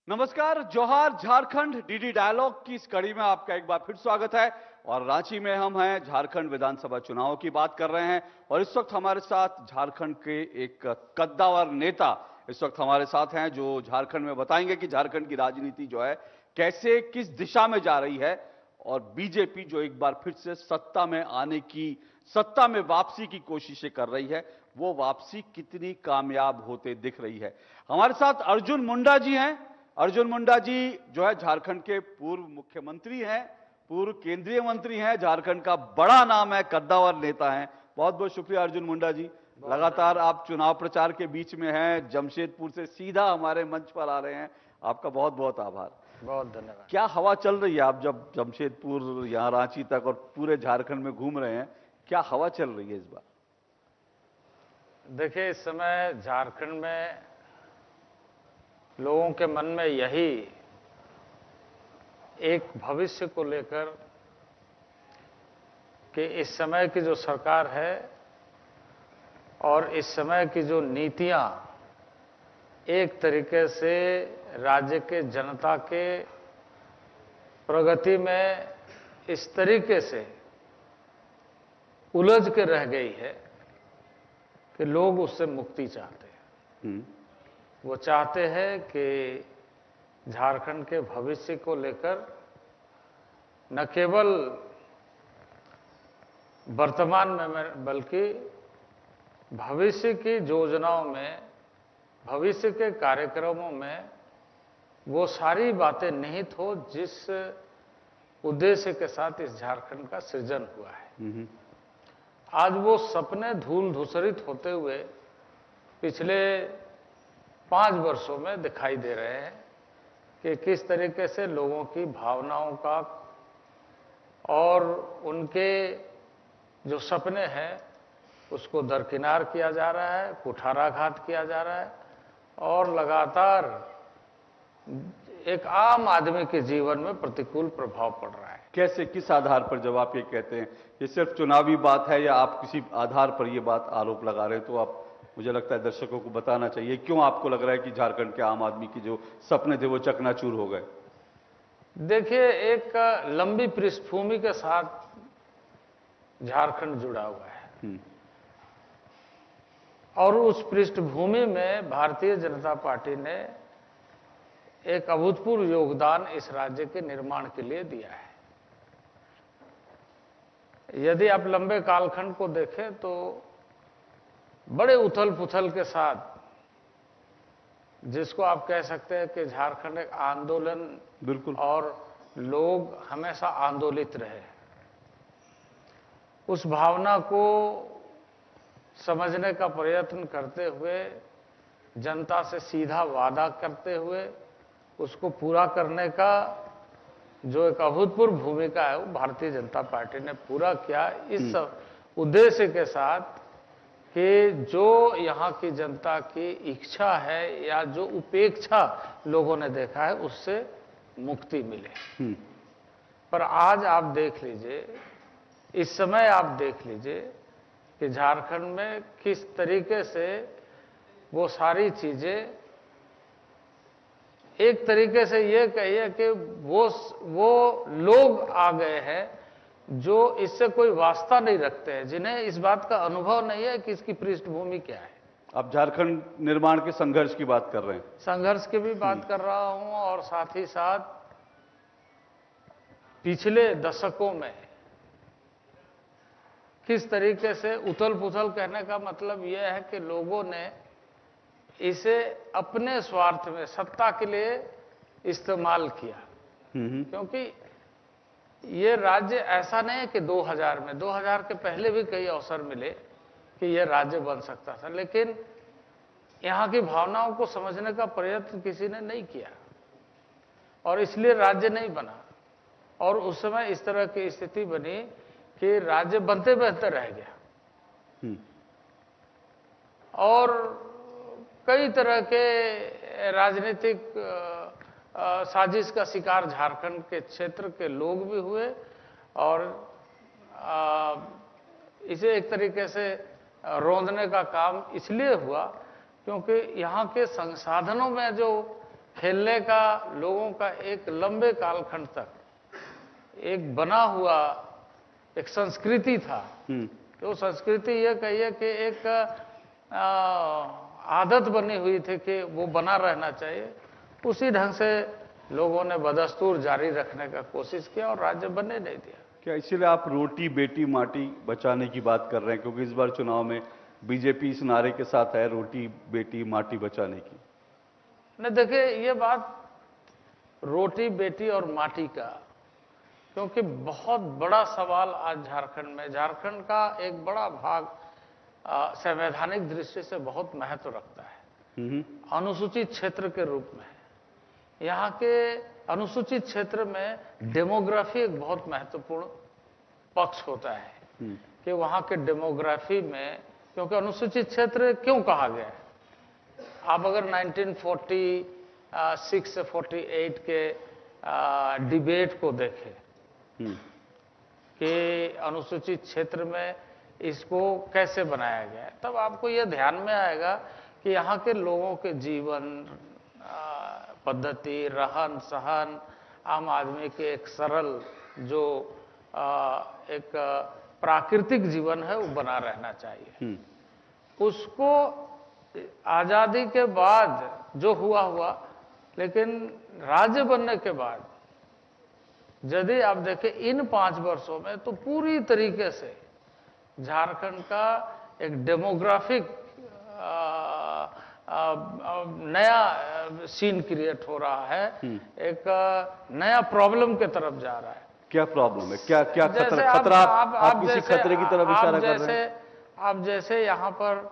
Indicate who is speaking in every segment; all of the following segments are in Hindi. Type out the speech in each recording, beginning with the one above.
Speaker 1: नमस्कार, जोहार झारखंड। डीडी डायलॉग की इस कड़ी में आपका एक बार फिर स्वागत है। और रांची में हम हैं, झारखंड विधानसभा चुनाव की बात कर रहे हैं। और इस वक्त हमारे साथ झारखंड के एक कद्दावर नेता इस वक्त हमारे साथ हैं, जो झारखंड में बताएंगे कि झारखंड की राजनीति जो है कैसे किस दिशा में जा रही है। और बीजेपी जो एक बार फिर से सत्ता में आने की, सत्ता में वापसी की कोशिशें कर रही है, वो वापसी कितनी कामयाब होते दिख रही है। हमारे साथ अर्जुन मुंडा जी हैं। अर्जुन मुंडा जी जो है झारखंड के पूर्व मुख्यमंत्री हैं, पूर्व केंद्रीय मंत्री हैं, झारखंड का बड़ा नाम है, कद्दावर नेता हैं। बहुत बहुत शुक्रिया अर्जुन मुंडा जी। लगातार आप चुनाव प्रचार के बीच में हैं, जमशेदपुर से सीधा हमारे मंच पर आ रहे हैं। आपका बहुत बहुत आभार।
Speaker 2: बहुत धन्यवाद।
Speaker 1: क्या हवा चल रही है? आप जब जमशेदपुर यहां रांची तक और पूरे झारखंड में घूम रहे हैं, क्या हवा चल रही है इस बार?
Speaker 2: देखिए, इस समय झारखंड में लोगों के मन में यही एक भविष्य को लेकर कि इस समय की जो सरकार है और इस समय की जो नीतियां एक तरीके से राज्य के जनता के प्रगति में इस तरीके से उलझ के रह गई है कि लोग उससे मुक्ति चाहते हैं। वो चाहते हैं कि झारखंड के भविष्य को लेकर न केवल वर्तमान में बल्कि भविष्य की योजनाओं में, भविष्य के कार्यक्रमों में वो सारी बातें निहित हो जिस उद्देश्य के साथ इस झारखंड का सृजन हुआ है। आज वो सपने धूल धूसरित होते हुए पिछले 5 वर्षों में दिखाई दे रहे हैं कि किस तरीके से लोगों की भावनाओं का और उनके जो सपने हैं उसको दरकिनार किया जा रहा है, कुठाराघात किया जा रहा है और लगातार एक आम आदमी के जीवन में प्रतिकूल प्रभाव पड़ रहा है।
Speaker 1: कैसे, किस आधार पर? जब आप ये कहते हैं ये सिर्फ चुनावी बात है या आप किसी आधार पर ये बात आरोप लगा रहे हैं, तो आप, मुझे लगता है दर्शकों को बताना चाहिए क्यों आपको लग रहा है कि झारखंड के आम आदमी की जो सपने थे वो चकनाचूर हो गए।
Speaker 2: देखिए, एक लंबी पृष्ठभूमि के साथ झारखंड जुड़ा हुआ है और उस पृष्ठभूमि में भारतीय जनता पार्टी ने एक अभूतपूर्व योगदान इस राज्य के निर्माण के लिए दिया है। यदि आप लंबे कालखंड को देखें तो बड़े उथल पुथल के साथ, जिसको आप कह सकते हैं कि झारखंड एक आंदोलन,
Speaker 1: बिल्कुल,
Speaker 2: और लोग हमेशा आंदोलित रहे, उस भावना को समझने का प्रयत्न करते हुए, जनता से सीधा वादा करते हुए उसको पूरा करने का जो एक अभूतपूर्व भूमिका है वो भारतीय जनता पार्टी ने पूरा किया, इस उद्देश्य के साथ कि जो यहाँ की जनता की इच्छा है या जो उपेक्षा लोगों ने देखा है उससे मुक्ति मिले। पर आज आप देख लीजिए, इस समय आप देख लीजिए कि झारखंड में किस तरीके से वो सारी चीजें, एक तरीके से ये कहिए कि वो लोग आ गए हैं जो इससे कोई वास्ता नहीं रखते हैं, जिन्हें इस बात का अनुभव नहीं है कि इसकी पृष्ठभूमि क्या है।
Speaker 1: आप झारखंड निर्माण के संघर्ष की बात कर रहे हैं।
Speaker 2: संघर्ष की भी बात कर रहा हूं और साथ ही साथ पिछले दशकों में किस तरीके से उथल पुथल, कहने का मतलब यह है कि लोगों ने इसे अपने स्वार्थ में, सत्ता के लिए इस्तेमाल किया। क्योंकि ये राज्य ऐसा नहीं है कि 2000 के पहले भी कई अवसर मिले कि ये राज्य बन सकता था, लेकिन यहाँ की भावनाओं को समझने का प्रयत्न किसी ने नहीं किया और इसलिए राज्य नहीं बना। और उस समय इस तरह की स्थिति बनी कि राज्य बनते बनते रह गया और कई तरह के राजनीतिक साजिश का शिकार झारखंड के क्षेत्र के लोग भी हुए और इसे एक तरीके से रौंदने का काम इसलिए हुआ क्योंकि यहाँ के संसाधनों में जो खेलने का लोगों का एक लंबे कालखंड तक एक बना हुआ एक संस्कृति था। तो संस्कृति ये कहिए कि एक आदत बनी हुई थी कि वो बना रहना चाहिए। उसी ढंग से लोगों ने बदस्तूर जारी रखने का कोशिश किया और राज्य बनने नहीं दिया।
Speaker 1: क्या इसीलिए आप रोटी बेटी माटी बचाने की बात कर रहे हैं? क्योंकि इस बार चुनाव में बीजेपी इस नारे के साथ है, रोटी बेटी माटी बचाने की।
Speaker 2: नहीं, देखिए ये बात रोटी बेटी और माटी का, क्योंकि बहुत बड़ा सवाल आज झारखंड में, झारखंड का एक बड़ा भाग संवैधानिक दृष्टि से बहुत महत्व रखता है अनुसूचित क्षेत्र के रूप में। यहाँ के अनुसूचित क्षेत्र में डेमोग्राफी एक बहुत महत्वपूर्ण पक्ष होता है कि वहाँ के डेमोग्राफी में, क्योंकि अनुसूचित क्षेत्र क्यों कहा गया है, आप अगर 1946 से 48 के डिबेट को देखें कि अनुसूचित क्षेत्र में इसको कैसे बनाया गया है, तब आपको यह ध्यान में आएगा कि यहाँ के लोगों के जीवन पद्धति, रहन सहन, आम आदमी के एक सरल जो एक प्राकृतिक जीवन है वो बना रहना चाहिए। उसको आजादी के बाद जो हुआ, लेकिन राज्य बनने के बाद यदि आप देखें इन 5 वर्षों में, तो पूरी तरीके से झारखंड का एक डेमोग्राफिक नया सीन क्रिएट हो रहा है, एक नया प्रॉब्लम के तरफ जा रहा है।
Speaker 1: क्या प्रॉब्लम है? क्या क्या खतरा? आप किसी खतरे की तरफ इशारा कर रहे हैं?
Speaker 2: आप जैसे यहाँ पर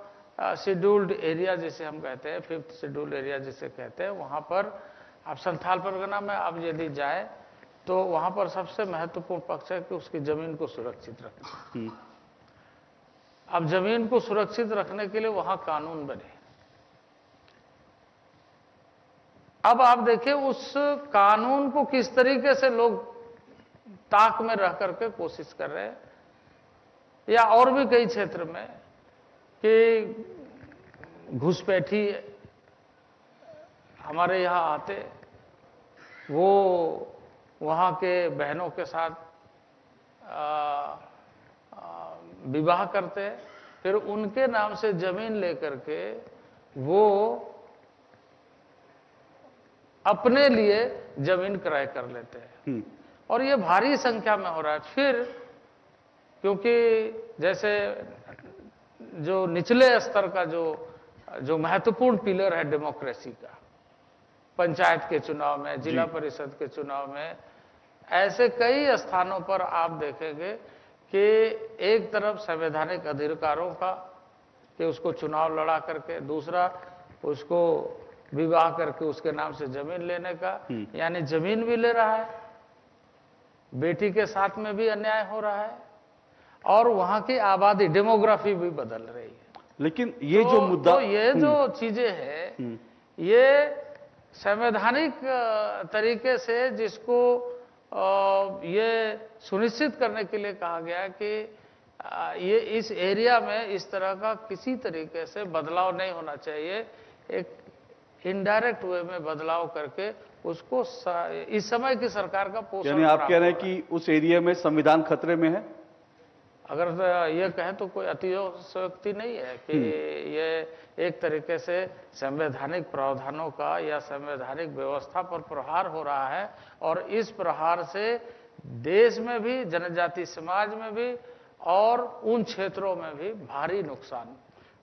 Speaker 2: शेड्यूल्ड एरिया जिसे हम कहते हैं, 5th शेड्यूल्ड एरिया जिसे कहते हैं, वहाँ पर आप संथाल परगना में आप यदि जाए तो वहाँ पर सबसे महत्वपूर्ण पक्ष है कि उसकी जमीन को सुरक्षित रखना। अब जमीन को सुरक्षित रखने के लिए वहाँ कानून बने। अब आप देखिए उस कानून को किस तरीके से लोग ताक में रह करके कोशिश कर रहे हैं, या और भी कई क्षेत्र में कि घुसपैठी हमारे यहाँ आते, वो वहाँ के बहनों के साथ विवाह करते, फिर उनके नाम से जमीन लेकर के वो अपने लिए जमीन क्रय कर लेते हैं। और ये भारी संख्या में हो रहा है। फिर क्योंकि जैसे जो निचले स्तर का जो महत्वपूर्ण पिलर है डेमोक्रेसी का, पंचायत के चुनाव में, जिला परिषद के चुनाव में, ऐसे कई स्थानों पर आप देखेंगे कि एक तरफ संवैधानिक अधिकारों का कि उसको चुनाव लड़ा करके, दूसरा उसको विवाह करके उसके नाम से जमीन लेने का, यानी जमीन भी ले रहा है, बेटी के साथ में भी अन्याय हो रहा है, और वहां की आबादी डेमोग्राफी भी बदल रही है।
Speaker 1: लेकिन ये जो मुद्दा,
Speaker 2: ये जो चीजें हैं, ये संवैधानिक तरीके से जिसको ये सुनिश्चित करने के लिए कहा गया कि ये इस एरिया में इस तरह का किसी तरीके से बदलाव नहीं होना चाहिए, एक इनडायरेक्ट वे में बदलाव करके उसको इस समय की सरकार का पोषण।
Speaker 1: यानी आप कह रहे हैं कि उस एरिया में संविधान खतरे में है?
Speaker 2: अगर ये कहें तो कोई अतिशयोक्ति नहीं है कि ये एक तरीके से संवैधानिक प्रावधानों का या संवैधानिक व्यवस्था पर प्रहार हो रहा है, और इस प्रहार से देश में भी, जनजाति समाज में भी और उन क्षेत्रों में भी भारी नुकसान।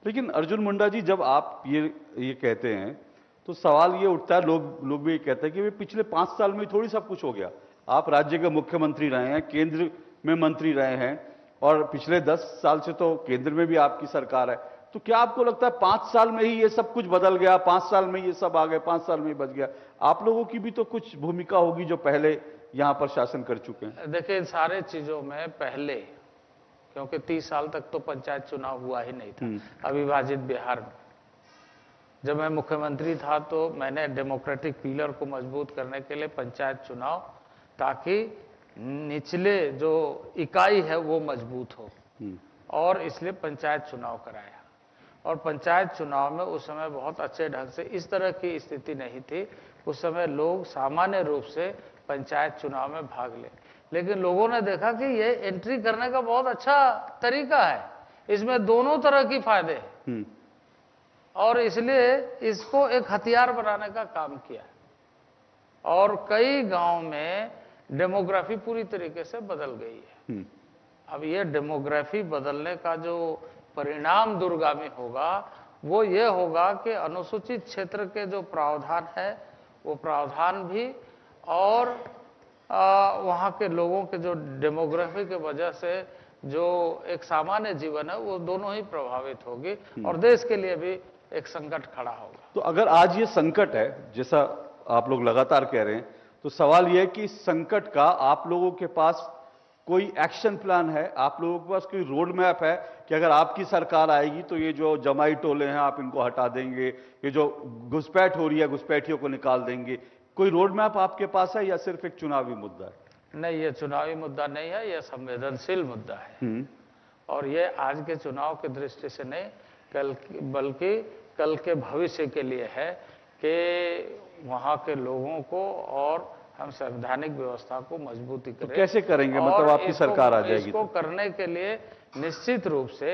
Speaker 1: लेकिन अर्जुन मुंडा जी, जब आप ये कहते हैं तो सवाल ये उठता है, लोग भी ये कहते हैं कि वे पिछले 5 साल में थोड़ी सब कुछ हो गया। आप राज्य के मुख्यमंत्री रहे हैं, केंद्र में मंत्री रहे हैं, और पिछले 10 साल से तो केंद्र में भी आपकी सरकार है। तो क्या आपको लगता है 5 साल में ही ये सब कुछ बदल गया, 5 साल में ये सब आ गए, 5 साल में ही बच गया? आप लोगों की भी तो कुछ भूमिका होगी जो पहले यहां पर शासन कर चुके हैं।
Speaker 2: देखिए, इन सारे चीजों में पहले, क्योंकि 30 साल तक तो पंचायत चुनाव हुआ ही नहीं था अविभाजित बिहार में। जब मैं मुख्यमंत्री था तो मैंने डेमोक्रेटिक पिलर को मजबूत करने के लिए पंचायत चुनाव, ताकि निचले जो इकाई है वो मजबूत हो, और इसलिए पंचायत चुनाव कराया। और पंचायत चुनाव में उस समय बहुत अच्छे ढंग से इस तरह की स्थिति नहीं थी। उस समय लोग सामान्य रूप से पंचायत चुनाव में भाग ले, लेकिन लोगों ने देखा कि ये एंट्री करने का बहुत अच्छा तरीका है, इसमें दोनों तरह की फायदे हैं, और इसलिए इसको एक हथियार बनाने का काम किया। और कई गांव में डेमोग्राफी पूरी तरीके से बदल गई है। अब ये डेमोग्राफी बदलने का जो परिणाम दूरगामी होगा वो ये होगा कि अनुसूचित क्षेत्र के जो प्रावधान है वो प्रावधान भी, और वहाँ के लोगों के जो डेमोग्राफी के वजह से जो एक सामान्य जीवन है वो दोनों ही प्रभावित होगी, और देश के लिए भी एक संकट खड़ा होगा।
Speaker 1: तो अगर आज ये संकट है, जैसा आप लोग लगातार कह रहे हैं, तो सवाल यह है कि इस संकट का आप लोगों के पास कोई एक्शन प्लान है, आप लोगों के पास कोई रोड मैप है कि अगर आपकी सरकार आएगी तो ये जो जमाई टोले हैं आप इनको हटा देंगे, ये जो घुसपैठ हो रही है घुसपैठियों को निकाल देंगे, कोई रोड मैप आपके पास है या सिर्फ एक चुनावी मुद्दा है?
Speaker 2: नहीं, ये चुनावी मुद्दा नहीं है, यह संवेदनशील मुद्दा है। और ये आज के चुनाव की दृष्टि से नहीं, बल्कि कल के भविष्य के लिए है कि वहाँ के लोगों को और हम संवैधानिक व्यवस्था को मजबूती करें।
Speaker 1: तो कैसे करेंगे? मतलब आपकी सरकार आ जाएगी
Speaker 2: इसको करने के लिए निश्चित रूप से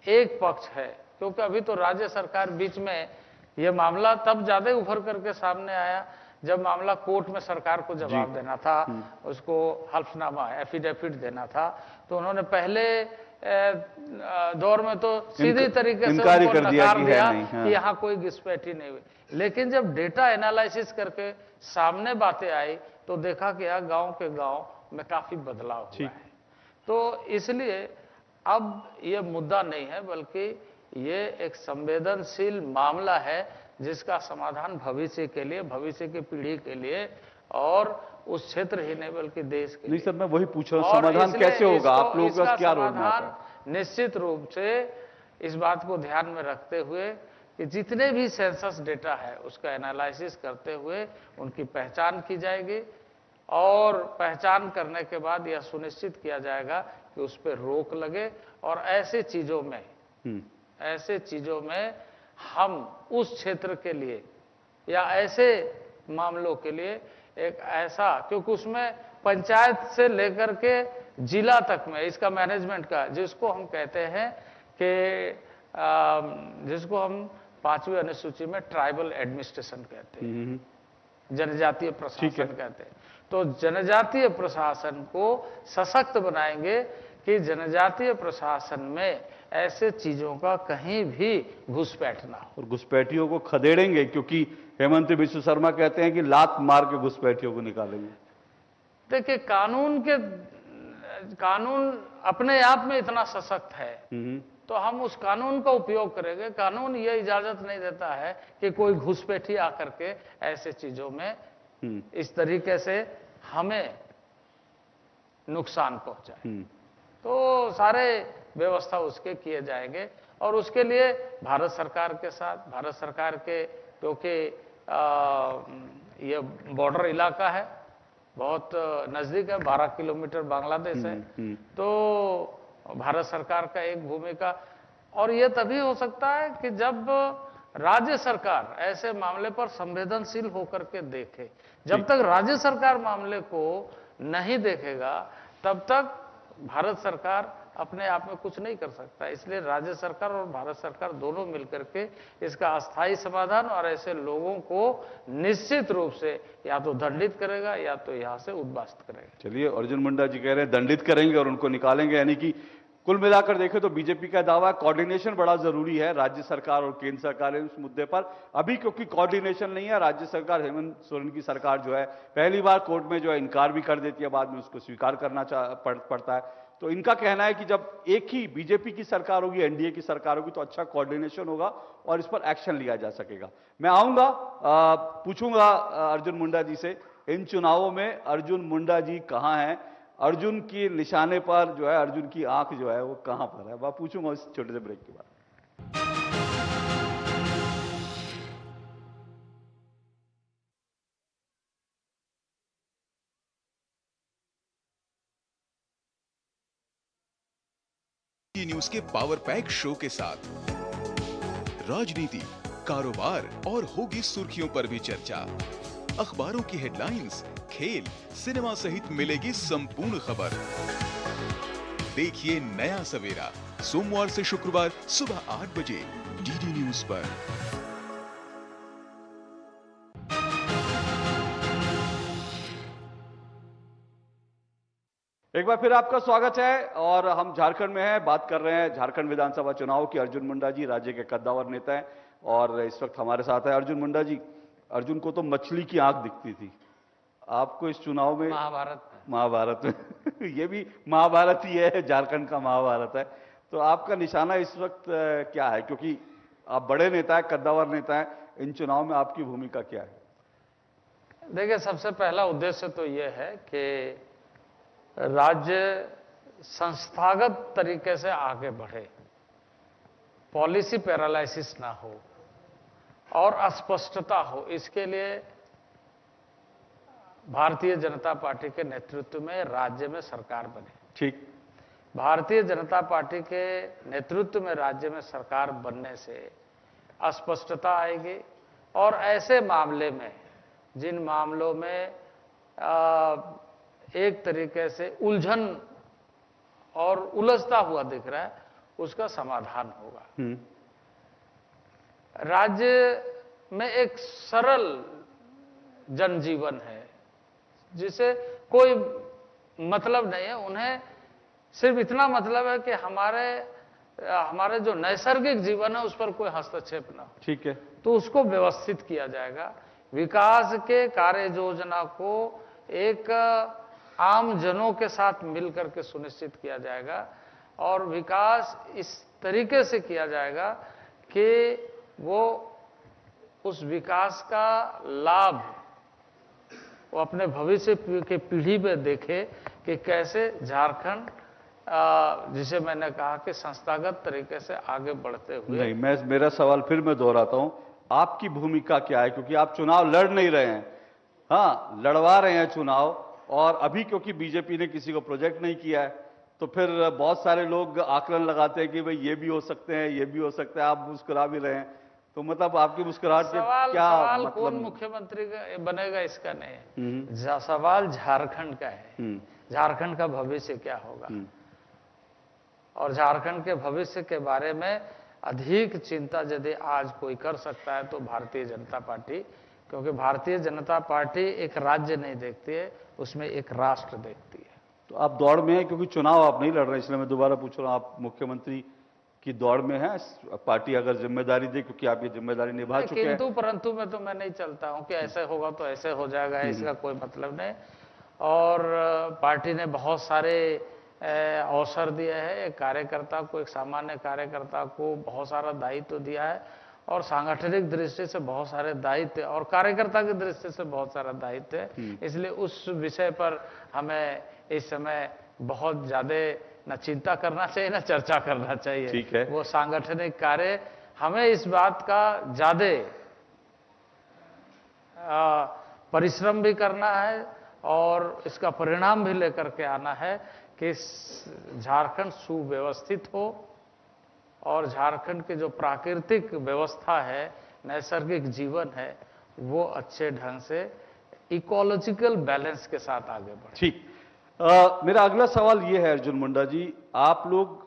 Speaker 2: एक पक्ष है, क्योंकि अभी तो राज्य सरकार बीच में यह मामला तब ज्यादा उभर करके सामने आया जब मामला कोर्ट में सरकार को जवाब देना था, उसको हल्फनामा एफिडेविट देना था, तो उन्होंने पहले दौर में तो सीधी तरीके से
Speaker 1: इनकार कर दिया
Speaker 2: कि यहाँ कोई घुसपैठी नहीं हुई। लेकिन जब डेटा एनालिसिस करके सामने बातें आई तो देखा कि यार गांव के गांव में काफी बदलाव हुआ है। तो इसलिए अब ये मुद्दा नहीं है, बल्कि ये एक संवेदनशील मामला है जिसका समाधान भविष्य के लिए, भविष्य की पीढ़ी के लिए, और उस क्षेत्र ही नहीं बल्कि देश के लिए।
Speaker 1: सर मैं वही पूछ रहा हूँ, समाधान कैसे होगा? आप लोगों का क्या रोडमैप है?
Speaker 2: निश्चित रूप से इस बात को ध्यान में रखते हुए कि जितने भी सेंसस डेटा है उसका एनालिसिस करते हुए उनकी पहचान की जाएगी, और पहचान करने के बाद यह सुनिश्चित किया जाएगा कि उस पर रोक लगे, और ऐसे चीजों में हम उस क्षेत्र के लिए या ऐसे मामलों के लिए एक ऐसा, क्योंकि उसमें पंचायत से लेकर के जिला तक में इसका मैनेजमेंट का, जिसको हम कहते हैं कि जिसको हम 5वीं अनुसूची में ट्राइबल एडमिनिस्ट्रेशन कहते हैं, जनजातीय प्रशासन कहते हैं। तो जनजातीय प्रशासन को सशक्त बनाएंगे कि जनजातीय प्रशासन में ऐसे चीजों का कहीं भी घुसपैठ ना हो,
Speaker 1: और घुसपैठियों को खदेड़ेंगे, क्योंकि हेमंत बिश्व शर्मा कहते हैं कि लात मार के घुसपैठियों को निकालेंगे।
Speaker 2: देखिए, कानून अपने आप में इतना सशक्त है तो हम उस कानून का उपयोग करेंगे। कानून ये इजाजत नहीं देता है कि कोई घुसपैठी आकर के ऐसे चीजों में इस तरीके से हमें नुकसान पहुंचाए। तो सारे व्यवस्था उसके किए जाएंगे, और उसके लिए भारत सरकार के साथ, भारत सरकार के, क्योंकि ये बॉर्डर इलाका है, बहुत नजदीक है, 12 किलोमीटर बांग्लादेश है, तो भारत सरकार का एक भूमिका। और यह तभी हो सकता है कि जब राज्य सरकार ऐसे मामले पर संवेदनशील होकर के देखे। जब तक राज्य सरकार मामले को नहीं देखेगा तब तक भारत सरकार अपने आप में कुछ नहीं कर सकता। इसलिए राज्य सरकार और भारत सरकार दोनों मिलकर के इसका अस्थायी समाधान और ऐसे लोगों को निश्चित रूप से या तो दंडित करेगा या तो यहां से उद्बास्त करेगा।
Speaker 1: चलिए, अर्जुन मुंडा जी कह रहे हैं दंडित करेंगे और उनको निकालेंगे, यानी कि कुल मिलाकर देखें तो बीजेपी का दावा है कोऑर्डिनेशन बड़ा जरूरी है राज्य सरकार और केंद्र सरकार इस मुद्दे पर। अभी क्योंकि कोऑर्डिनेशन नहीं है, राज्य सरकार, हेमंत सोरेन की सरकार जो है पहली बार कोर्ट में जो है इनकार भी कर देती है, बाद में उसको स्वीकार करना पड़ता है। तो इनका कहना है कि जब एक ही बीजेपी की सरकार होगी, एनडीए की सरकार होगी, तो अच्छा कोऑर्डिनेशन होगा और इस पर एक्शन लिया जा सकेगा। मैं आऊंगा, पूछूंगा अर्जुन मुंडा जी से, इन चुनावों में अर्जुन मुंडा जी कहां हैं, अर्जुन की निशाने पर जो है अर्जुन की आंख जो है वो कहां पर है, वह पूछूंगा इस छोटे से ब्रेक के बाद।
Speaker 3: न्यूज के पावर पैक शो के साथ राजनीति, कारोबार और होगी सुर्खियों पर भी चर्चा। अखबारों की हेडलाइंस, खेल, सिनेमा सहित मिलेगी संपूर्ण खबर। देखिए नया सवेरा सोमवार से शुक्रवार सुबह 8 बजे डीडी न्यूज पर।
Speaker 1: एक बार फिर आपका स्वागत है और हम झारखंड में हैं, बात कर रहे हैं झारखंड विधानसभा चुनाव की। अर्जुन मुंडा जी राज्य के कद्दावर नेता हैं और इस वक्त हमारे साथ है अर्जुन मुंडा जी। अर्जुन को तो मछली की आंख दिखती थी, आपको इस चुनाव में महाभारत में ये भी महाभारत ही है, झारखंड का महाभारत है। तो आपका निशाना इस वक्त क्या है, क्योंकि आप बड़े नेता है, कद्दावर नेता है, इन चुनाव में आपकी भूमिका क्या है?
Speaker 2: देखिए, सबसे पहला उद्देश्य तो यह है कि राज्य संस्थागत तरीके से आगे बढ़े, पॉलिसी पैरालाइसिस ना हो और अस्पष्टता हो। इसके लिए भारतीय जनता पार्टी के नेतृत्व में राज्य में सरकार बने।
Speaker 1: ठीक,
Speaker 2: भारतीय जनता पार्टी के नेतृत्व में राज्य में सरकार बनने से अस्पष्टता आएगी और ऐसे मामले में, जिन मामलों में एक तरीके से उलझन और उलझता हुआ दिख रहा है, उसका समाधान होगा। राज्य में एक सरल जनजीवन है जिसे कोई मतलब नहीं है, उन्हें सिर्फ इतना मतलब है कि हमारे जो नैसर्गिक जीवन है उस पर कोई हस्तक्षेप ना हो।
Speaker 1: ठीक है,
Speaker 2: तो उसको व्यवस्थित किया जाएगा। विकास के कार्य योजना को एक आम जनों के साथ मिलकर के सुनिश्चित किया जाएगा और विकास इस तरीके से किया जाएगा कि वो उस विकास का लाभ वो अपने भविष्य के पीढ़ी में देखे कि कैसे झारखंड, जिसे मैंने कहा कि संस्थागत तरीके से आगे बढ़ते हुए।
Speaker 1: नहीं, मेरा सवाल फिर मैं दोहराता हूं, आपकी भूमिका क्या है? क्योंकि आप चुनाव लड़ नहीं रहे हैं, हाँ लड़वा रहे हैं चुनाव, और अभी क्योंकि बीजेपी ने किसी को प्रोजेक्ट नहीं किया है तो फिर बहुत सारे लोग आकलन लगाते हैं कि भाई ये भी हो सकते हैं, ये भी हो सकता है। आप मुस्कुरा भी रहे हैं, तो मतलब आपकी मुस्कुराहट से क्या
Speaker 2: सवाल
Speaker 1: मतलब?
Speaker 2: कौन मुख्यमंत्री बनेगा इसका नहीं, सवाल झारखंड का है। झारखंड का भविष्य क्या होगा और झारखंड के भविष्य के बारे में अधिक चिंता यदि आज कोई कर सकता है तो भारतीय जनता पार्टी, क्योंकि भारतीय जनता पार्टी एक राज्य नहीं देखती है, उसमें एक राष्ट्र देखती है।
Speaker 1: तो आप दौड़ में हैं, क्योंकि चुनाव आप नहीं लड़ रहे, इसलिए मैं दोबारा पूछ रहा हूं, आप मुख्यमंत्री की दौड़ में है? पार्टी अगर जिम्मेदारी दे, क्योंकि आप ये जिम्मेदारी निभा चुके हैं।
Speaker 2: किंतु परंतु में तो मैं नहीं चलता हूं कि ऐसे होगा तो ऐसे हो जाएगा, इसका कोई मतलब नहीं। और पार्टी ने बहुत सारे अवसर दिए हैं, एक कार्यकर्ता को, एक सामान्य कार्यकर्ता को बहुत सारा दायित्व दिया है और सांगठनिक दृष्टि से बहुत सारे दायित्व और कार्यकर्ता की दृष्टि से बहुत सारा दायित्व है। इसलिए उस विषय पर हमें इस समय बहुत ज्यादा न चिंता करना चाहिए न चर्चा करना चाहिए।
Speaker 1: ठीक है,
Speaker 2: वो सांगठनिक कार्य, हमें इस बात का ज्यादा परिश्रम भी करना है और इसका परिणाम भी लेकर के आना है कि झारखंड सुव्यवस्थित हो और झारखंड की जो प्राकृतिक व्यवस्था है, नैसर्गिक जीवन है, वो अच्छे ढंग से इकोलॉजिकल बैलेंस के साथ आगे बढ़े।
Speaker 1: ठीक, मेरा अगला सवाल ये है अर्जुन मुंडा जी, आप लोग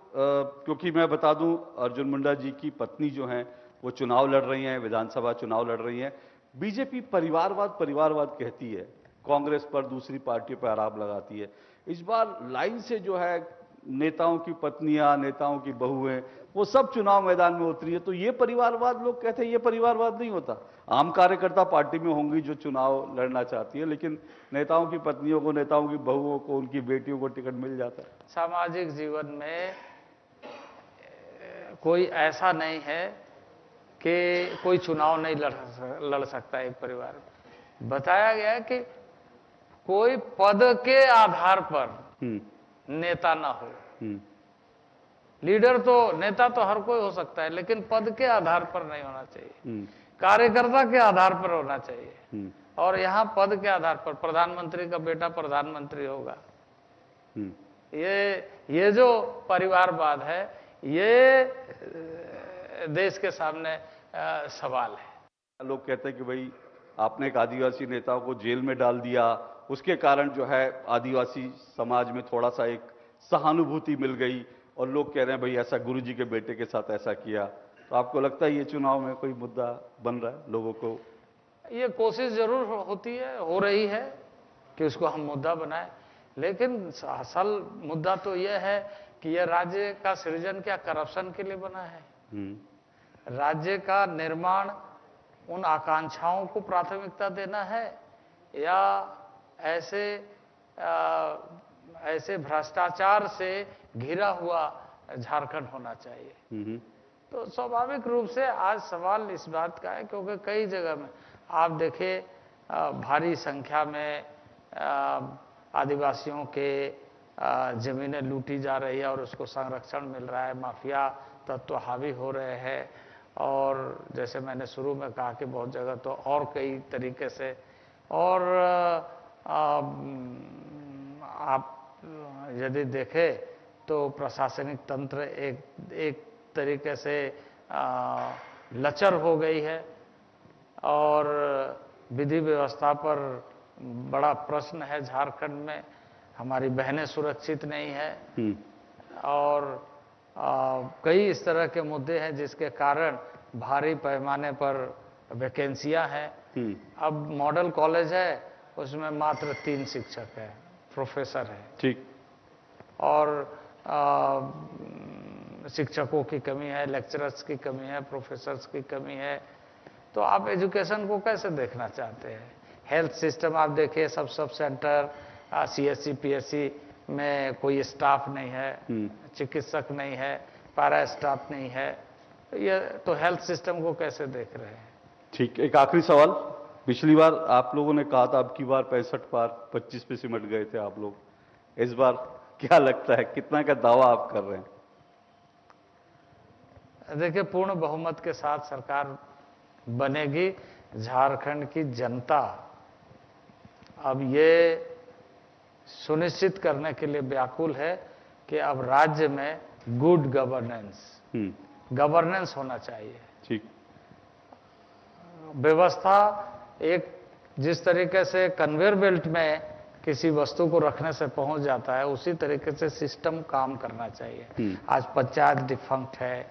Speaker 1: क्योंकि मैं बता दूं अर्जुन मुंडा जी की पत्नी जो हैं वो चुनाव लड़ रही हैं, विधानसभा चुनाव लड़ रही हैं। बीजेपी परिवारवाद कहती है, कांग्रेस पर, दूसरी पार्टियों पर आरोप लगाती है। इस बार लाइन से जो है नेताओं की पत्नियां, नेताओं की बहुएं, वो सब चुनाव मैदान में उतरी है। तो ये परिवारवाद, लोग कहते हैं ये परिवारवाद नहीं होता। आम कार्यकर्ता पार्टी में होंगी जो चुनाव लड़ना चाहती है, लेकिन नेताओं की पत्नियों को, नेताओं की बहुओं को, उनकी बेटियों को टिकट मिल जाता है।
Speaker 2: सामाजिक जीवन में कोई ऐसा नहीं है कि कोई चुनाव नहीं लड़ सकता एक परिवार में। बताया गया है कि कोई पद के आधार पर नेता ना हो। लीडर तो, नेता तो हर कोई हो सकता है, लेकिन पद के आधार पर नहीं होना चाहिए, कार्यकर्ता के आधार पर होना चाहिए। और यहां पद के आधार पर प्रधानमंत्री का बेटा प्रधानमंत्री होगा। ये जो परिवारवाद है, ये देश के सामने सवाल है।
Speaker 1: लोग कहते हैं कि भाई आपने एक आदिवासी नेता को जेल में डाल दिया, उसके कारण जो है आदिवासी समाज में थोड़ा सा एक सहानुभूति मिल गई, और लोग कह रहे हैं भाई ऐसा गुरुजी के बेटे के साथ ऐसा किया। तो आपको लगता है ये चुनाव में कोई मुद्दा बन रहा है लोगों को?
Speaker 2: ये कोशिश जरूर होती है, हो रही है कि उसको हम मुद्दा बनाएं, लेकिन असल मुद्दा तो यह है कि यह राज्य का सृजन क्या करप्शन के लिए बना है? राज्य का निर्माण उन आकांक्षाओं को प्राथमिकता देना है या ऐसे भ्रष्टाचार से घिरा हुआ झारखंड होना चाहिए? तो स्वाभाविक रूप से आज सवाल इस बात का है, क्योंकि कई जगह में आप देखिए भारी संख्या में आदिवासियों के जमीनें लूटी जा रही है और उसको संरक्षण मिल रहा है, माफिया तत्व हावी हो रहे हैं, और जैसे मैंने शुरू में कहा कि बहुत जगह तो और कई तरीके से, और आप यदि देखें तो प्रशासनिक तंत्र एक तरीके से लचर हो गई है, और विधि व्यवस्था पर बड़ा प्रश्न है झारखंड में। हमारी बहनें सुरक्षित नहीं है, और कई इस तरह के मुद्दे हैं जिसके कारण भारी पैमाने पर वैकेंसियां हैं। अब मॉडल कॉलेज है, उसमें मात्र 3 शिक्षक है, प्रोफेसर है,
Speaker 1: ठीक, और
Speaker 2: शिक्षकों की कमी है, लेक्चरर्स की कमी है, प्रोफेसर्स की कमी है। तो आप एजुकेशन को कैसे देखना चाहते हैं? हेल्थ सिस्टम आप देखिए, सब सेंटर, CSC PSC में कोई स्टाफ नहीं है, चिकित्सक नहीं है, पैरा स्टाफ नहीं है, ये तो हेल्थ सिस्टम को कैसे देख रहे हैं?
Speaker 1: ठीक, एक आखिरी सवाल। पिछली बार आप लोगों ने कहा था अब की बार 65 पार 25 पे सिमट गए थे आप लोग, इस बार क्या लगता है कितना का दावा आप कर रहे हैं?
Speaker 2: देखिए, पूर्ण बहुमत के साथ सरकार बनेगी। झारखंड की जनता अब ये सुनिश्चित करने के लिए व्याकुल है कि अब राज्य में गुड गवर्नेंस होना चाहिए।
Speaker 1: ठीक,
Speaker 2: व्यवस्था एक जिस तरीके से कन्वेयर बेल्ट में किसी वस्तु को रखने से पहुंच जाता है, उसी तरीके से सिस्टम काम करना चाहिए। आज पंचायत डिफंक्ट है,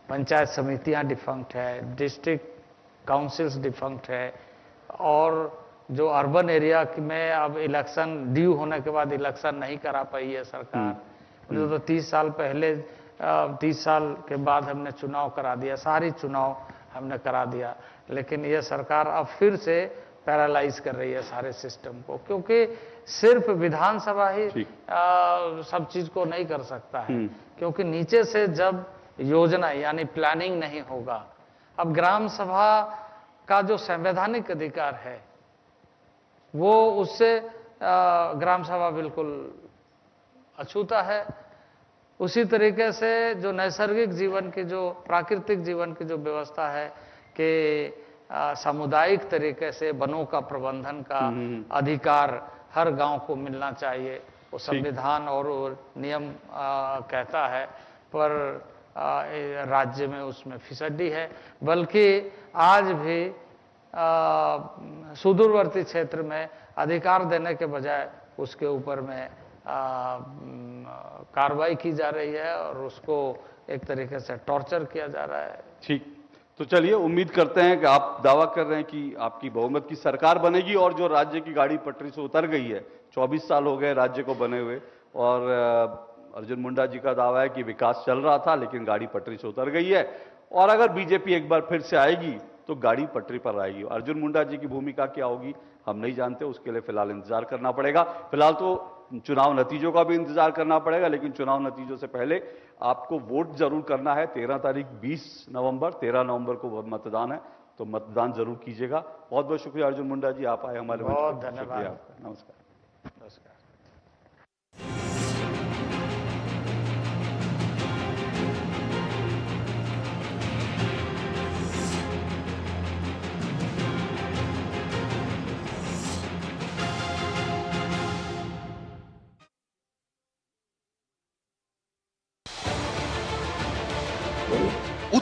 Speaker 2: पंचायत समितियां डिफंक्ट है, डिस्ट्रिक्ट काउंसिल्स डिफंक्ट है, और जो अर्बन एरिया में अब इलेक्शन ड्यू होने के बाद इलेक्शन नहीं करा पाई है सरकार। तो 30 साल पहले 30 साल के बाद हमने चुनाव करा दिया, सारी चुनाव हमने करा दिया, लेकिन ये सरकार अब फिर से पैरालाइज कर रही है सारे सिस्टम को, क्योंकि सिर्फ विधानसभा ही सब चीज को नहीं कर सकता है, क्योंकि नीचे से जब योजना यानी प्लानिंग नहीं होगा। अब ग्राम सभा का जो संवैधानिक अधिकार है वो उससे ग्राम सभा बिल्कुल अछूता है। उसी तरीके से जो नैसर्गिक जीवन की, जो प्राकृतिक जीवन की जो व्यवस्था है कि सामुदायिक तरीके से वनों का प्रबंधन का अधिकार हर गांव को मिलना चाहिए, वो संविधान और नियम कहता है, पर राज्य में उसमें फिसड्डी है। बल्कि आज भी सुदूरवर्ती क्षेत्र में अधिकार देने के बजाय उसके ऊपर में कार्रवाई की जा रही है और उसको एक तरीके से टॉर्चर किया जा रहा है।
Speaker 1: ठीक, तो चलिए उम्मीद करते हैं कि आप दावा कर रहे हैं कि आपकी बहुमत की सरकार बनेगी, और जो राज्य की गाड़ी पटरी से उतर गई है, 24 साल हो गए राज्य को बने हुए, और अर्जुन मुंडा जी का दावा है कि विकास चल रहा था लेकिन गाड़ी पटरी से उतर गई है, और अगर बीजेपी एक बार फिर से आएगी तो गाड़ी पटरी पर आएगी। अर्जुन मुंडा जी की भूमिका क्या होगी हम नहीं जानते, उसके लिए फिलहाल इंतजार करना पड़ेगा। फिलहाल तो चुनाव नतीजों का भी इंतजार करना पड़ेगा, लेकिन चुनाव नतीजों से पहले आपको वोट जरूर करना है। 13 तारीख 13 नवंबर को मतदान है, तो मतदान जरूर कीजिएगा। बहुत बहुत शुक्रिया अर्जुन मुंडा जी, आप आए हमारे।
Speaker 2: बहुत धन्यवाद।
Speaker 1: नमस्कार।
Speaker 2: नमस्कार।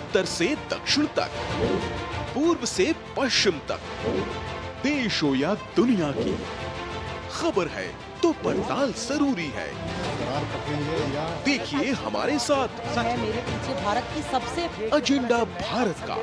Speaker 3: उत्तर से दक्षिण तक, पूर्व से पश्चिम तक, देश हो या दुनिया की, खबर है तो पड़ताल जरूरी है। देखिए हमारे साथ
Speaker 4: मेरे पीछे भारत की सबसे
Speaker 3: एजेंडा भारत का।